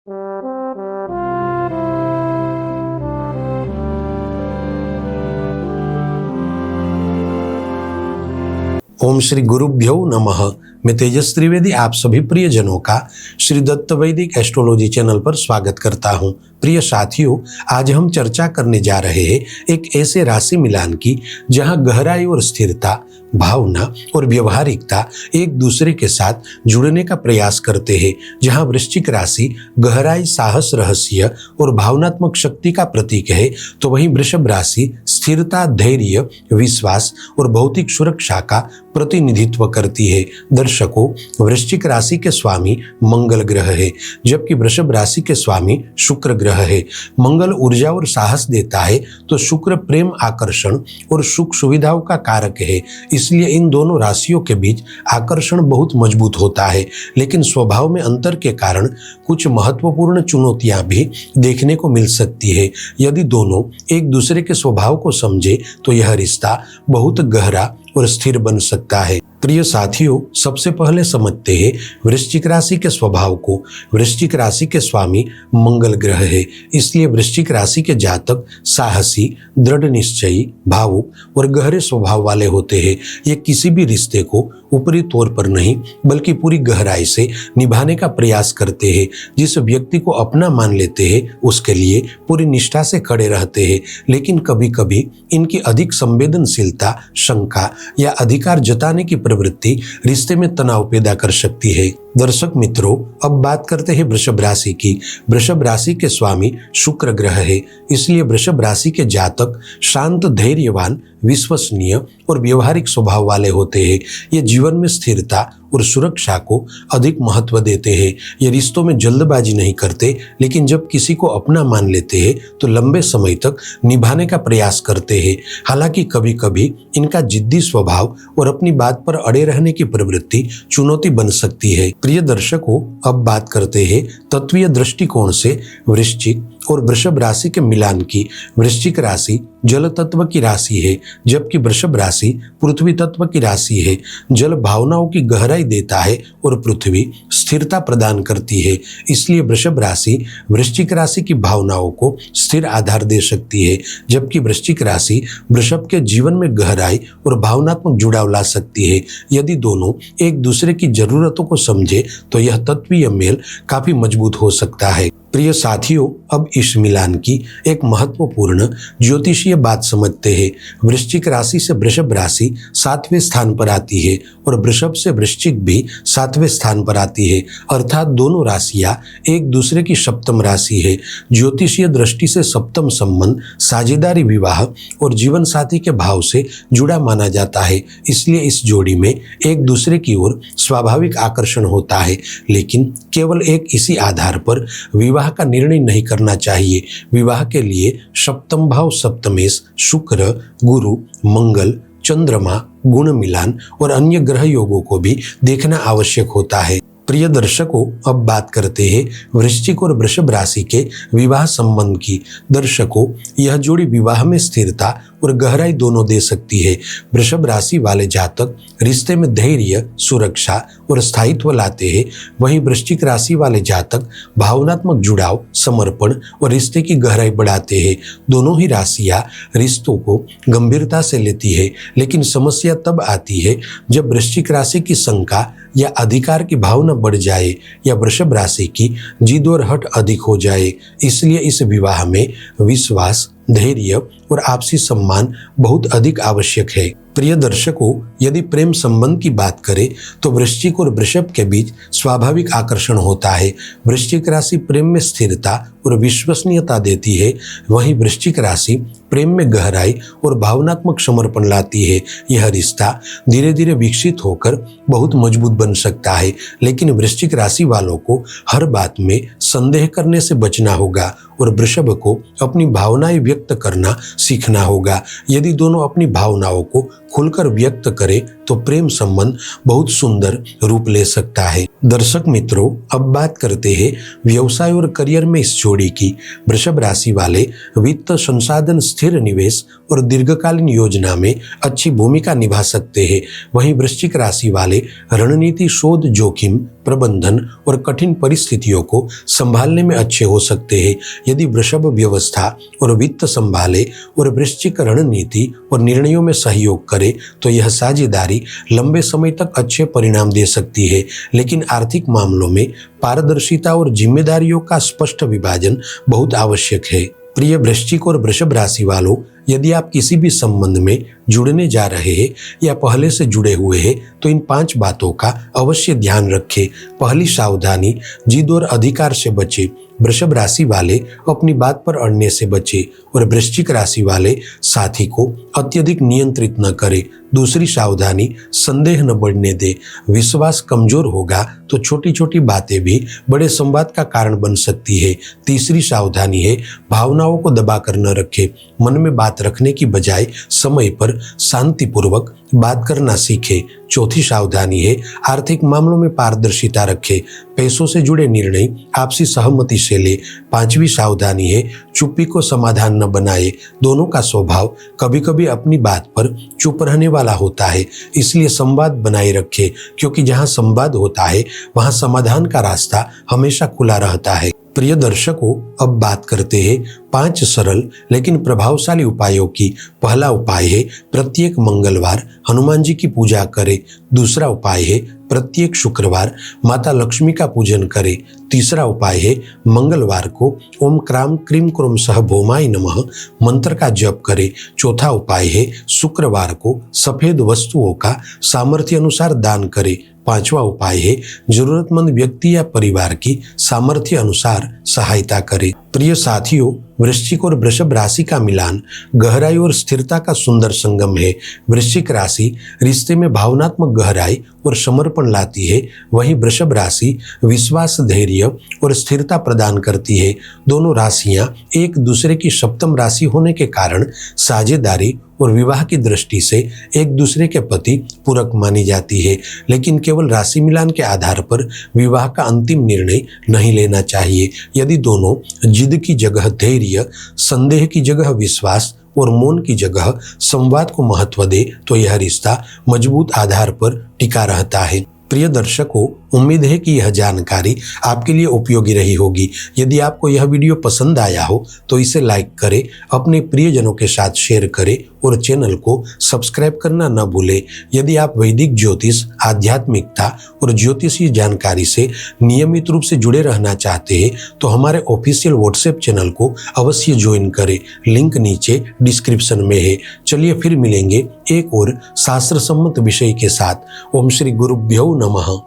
ओम श्री गुरुभ्यो नमः। मैं तेजस त्रिवेदी आप सभी प्रियजनों का श्री दत्त वैदिक एस्ट्रोलॉजी चैनल पर स्वागत करता हूं। प्रिय साथियों, आज हम चर्चा करने जा रहे हैं एक ऐसे राशि मिलान की जहां गहराई और स्थिरता, भावना और व्यवहारिकता एक दूसरे के साथ जुड़ने का प्रयास करते हैं। जहां वृश्चिक राशि गहराई, साहस, रहस्य और भावनात्मक शक्ति का प्रतीक है, तो वहीं वृषभ राशि स्थिरता, धैर्य, विश्वास और भौतिक सुरक्षा का प्रतिनिधित्व करती है। दर्शकों, वृश्चिक राशि के स्वामी मंगल ग्रह है, जबकि वृषभ राशि के स्वामी शुक्र ग्रह है। मंगल ऊर्जा और साहस देता है, तो शुक्र प्रेम, आकर्षण और सुख सुविधाओं का कारक है। इसलिए इन दोनों राशियों के बीच आकर्षण बहुत मजबूत होता है, लेकिन स्वभाव में अंतर के कारण कुछ महत्वपूर्ण चुनौतियां भी देखने को मिल सकती है। यदि दोनों एक दूसरे के स्वभाव को समझे तो यह रिश्ता बहुत गहरा और स्थिर बन सकता है। प्रिय साथियों, सबसे पहले समझते हैं वृश्चिक राशि के स्वभाव को। वृश्चिक राशि के स्वामी मंगल ग्रह है, इसलिए वृश्चिक राशि के जातक साहसी, दृढ़ निश्चयी, भावुक और गहरे स्वभाव वाले होते हैं। ये किसी भी रिश्ते को ऊपरी तौर पर नहीं बल्कि पूरी गहराई से निभाने का प्रयास करते हैं। जिस व्यक्ति को अपना मान लेते हैं उसके लिए पूरी निष्ठा से खड़े रहते हैं, लेकिन कभी कभी इनकी अधिक संवेदनशीलता, शंका या अधिकार जताने की प्रवृत्ति रिश्ते में तनाव पैदा कर सकती है। दर्शक मित्रों, अब बात करते हैं वृषभ राशि की। वृषभ राशि के स्वामी शुक्र ग्रह है, इसलिए वृषभ राशि के जातक शांत, धैर्यवान, विश्वसनीय और व्यवहारिक स्वभाव वाले होते हैं। ये जीवन में स्थिरता और सुरक्षा को अधिक महत्व देते हैं। ये रिश्तों में जल्दबाजी नहीं करते, लेकिन जब किसी को अपना मान लेते हैं तो लंबे समय तक निभाने का प्रयास करते हैं। हालांकि कभी कभी इनका जिद्दी स्वभाव और अपनी बात पर अड़े रहने की प्रवृत्ति चुनौती बन सकती है। प्रिय दर्शकों, अब बात करते हैं तत्वीय दृष्टिकोण से वृश्चिक और वृषभ राशि के मिलान की। वृश्चिक राशि जल तत्व की राशि है, जबकि वृषभ राशि पृथ्वी तत्व की राशि है। जल भावनाओं की गहराई देता है और पृथ्वी स्थिरता प्रदान करती है। इसलिए वृषभ राशि वृश्चिक राशि की भावनाओं को स्थिर आधार दे सकती है, जबकि वृश्चिक राशि वृषभ के जीवन में गहराई और भावनात्मक जुड़ाव ला सकती है। यदि दोनों एक दूसरे की जरूरतों को समझे तो यह तत्वीय मेल काफी मजबूत हो सकता है। प्रिय साथियों, अब इस मिलान की एक महत्वपूर्ण ज्योतिषीय बात समझते हैं। वृश्चिक राशि से वृषभ राशि 7वें स्थान पर आती है और वृषभ से वृश्चिक भी 7वें स्थान पर आती है, अर्थात दोनों राशियां एक दूसरे की सप्तम राशि है। ज्योतिषीय दृष्टि से सप्तम संबंध साझेदारी, विवाह और जीवन साथी के भाव से जुड़ा माना जाता है। इसलिए इस जोड़ी में एक दूसरे की ओर स्वाभाविक आकर्षण होता है, लेकिन केवल एक इसी आधार पर विवाह का निर्णय नहीं करना चाहिए। विवाह के लिए सप्तम भाव, सप्तमेश, शुक्र, गुरु, मंगल, चंद्रमा, गुण मिलान और अन्य ग्रह योगों को भी देखना आवश्यक होता है। प्रिय दर्शकों, अब बात करते हैं वृश्चिक और वृषभ राशि के विवाह संबंध की। दर्शकों, यह जोड़ी विवाह में स्थिरता और गहराई दोनों दे सकती है। वृषभ राशि वाले जातक रिश्ते में धैर्य, सुरक्षा और स्थायित्व लाते हैं, वहीं वृश्चिक राशि वाले जातक भावनात्मक जुड़ाव, समर्पण और रिश्ते की गहराई बढ़ाते हैं। दोनों ही राशियां रिश्तों को गंभीरता से लेती है, लेकिन समस्या तब आती है जब वृश्चिक राशि की शंका या अधिकार की भावना बढ़ जाए या वृषभ राशि की जिद और हट अधिक हो जाए। इसलिए इस विवाह में विश्वास, धैर्य और आपसी सम्मान बहुत अधिक आवश्यक है। प्रिय दर्शकों, यदि प्रेम संबंध की बात करें तो वृश्चिक और वृषभ के बीच स्वाभाविक आकर्षण होता है। वृश्चिक राशि प्रेम में स्थिरता और विश्वसनीयता देती है, वहीं वृश्चिक राशि प्रेम में गहराई और भावनात्मक समर्पण लाती है। यह रिश्ता धीरे धीरे विकसित होकर बहुत मजबूत बन सकता है, लेकिन वृश्चिक राशि वालों को हर बात में संदेह करने से बचना होगा और वृषभ को अपनी भावनाएं व्यक्त करना सीखना होगा। यदि दोनों अपनी भावनाओं को खुलकर व्यक्त करें तो प्रेम संबंध बहुत सुंदर रूप ले सकता है। दर्शक मित्रों, अब बात करते हैं व्यवसाय और करियर में इस जोड़ी की। वृषभ राशि वाले वित्त, संसाधन, स्थिर निवेश और दीर्घकालीन योजना में अच्छी भूमिका निभा सकते हैं। वहीं वृश्चिक राशि वाले रणनीति, शोध, जोखिम प्रबंधन और कठिन परिस्थितियों को संभालने में अच्छे हो सकते हैं। यदि वृषभ व्यवस्था और वित्त संभाले और वृश्चिक रणनीति और निर्णयों में सहयोग करे तो यह साझेदारी लंबे समय तक अच्छे परिणाम दे सकती है। लेकिन आर्थिक मामलों में पारदर्शिता और जिम्मेदारियों का स्पष्ट विभाजन बहुत आवश्यक है। प्रिय वृश्चिक और वृषभ राशि वालों, यदि आप किसी भी संबंध में जुड़ने जा रहे हैं या पहले से जुड़े हुए हैं तो इन 5 बातों का अवश्य ध्यान रखें। पहली सावधानी, जिद और अधिकार से बचें। वृषभ राशि वाले अपनी बात पर अड़ने से बचें और वृश्चिक राशि वाले साथी को अत्यधिक नियंत्रित न करें। दूसरी सावधानी, संदेह न बढ़ने दें। विश्वास कमजोर होगा तो छोटी छोटी बातें भी बड़े संवाद का कारण बन सकती है। तीसरी सावधानी है, भावनाओं को दबा कर न रखें। मन में बात रखने की बजाय समय पर शांतिपूर्वक बात करना सीखें। चौथी सावधानी है, आर्थिक मामलों में पारदर्शिता रखें। पैसों से जुड़े निर्णय आपसी सहमति से ले। पांचवी सावधानी है, चुप्पी को समाधान न बनाए। दोनों का स्वभाव कभी कभी अपनी बात पर चुप रहने वाला होता है, इसलिए संवाद बनाए रखें, क्योंकि जहां संवाद होता है वहां समाधान का रास्ता हमेशा खुला रहता है। प्रिय दर्शकों, अब बात करते हैं 5 सरल लेकिन प्रभावशाली उपायों की। पहला उपाय है प्रत्येक मंगलवार हनुमान जी की पूजा करें। दूसरा उपाय है प्रत्येक शुक्रवार माता लक्ष्मी का पूजन करें। तीसरा उपाय है मंगलवार को ओम क्राम क्रीम क्रोम सह भौमाय नमः मंत्र का जप करें। चौथा उपाय है शुक्रवार को सफेद वस्तुओं का सामर्थ्य अनुसार दान करें। पांचवा उपाय है जरूरतमंद व्यक्ति या परिवार की सामर्थ्य अनुसार सहायता करें। प्रिय साथियों, वृश्चिक और वृषभ राशि का मिलान गहराई और स्थिरता का सुंदर संगम है। वृश्चिक राशि रिश्ते में भावनात्मक गहराई और समर्पण लाती है, वहीं वृषभ राशि विश्वास, धैर्य और स्थिरता प्रदान करती है। दोनों राशियां एक दूसरे की सप्तम राशि होने के कारण साझेदारी और विवाह की दृष्टि से एक दूसरे के प्रति पूरक मानी जाती है। लेकिन केवल राशि मिलान के आधार पर विवाह का अंतिम निर्णय नहीं लेना चाहिए। यदि दोनों जिद की जगह धैर्य, संदेह की जगह विश्वास और मौन की जगह संवाद को महत्व दे तो यह रिश्ता मजबूत आधार पर टिका रहता है। प्रिय दर्शकों, उम्मीद है कि यह जानकारी आपके लिए उपयोगी रही होगी। यदि आपको यह वीडियो पसंद आया हो तो इसे लाइक करें, अपने प्रियजनों के साथ शेयर करें और चैनल को सब्सक्राइब करना न भूलें। यदि आप वैदिक ज्योतिष, आध्यात्मिकता और ज्योतिषीय जानकारी से नियमित रूप से जुड़े रहना चाहते हैं तो हमारे ऑफिशियल व्हाट्सएप चैनल को अवश्य ज्वाइन करें। लिंक नीचे डिस्क्रिप्शन में है। चलिए फिर मिलेंगे एक और शास्त्र सम्मत विषय के साथ। ओम श्री गुरुभ्यो नमः।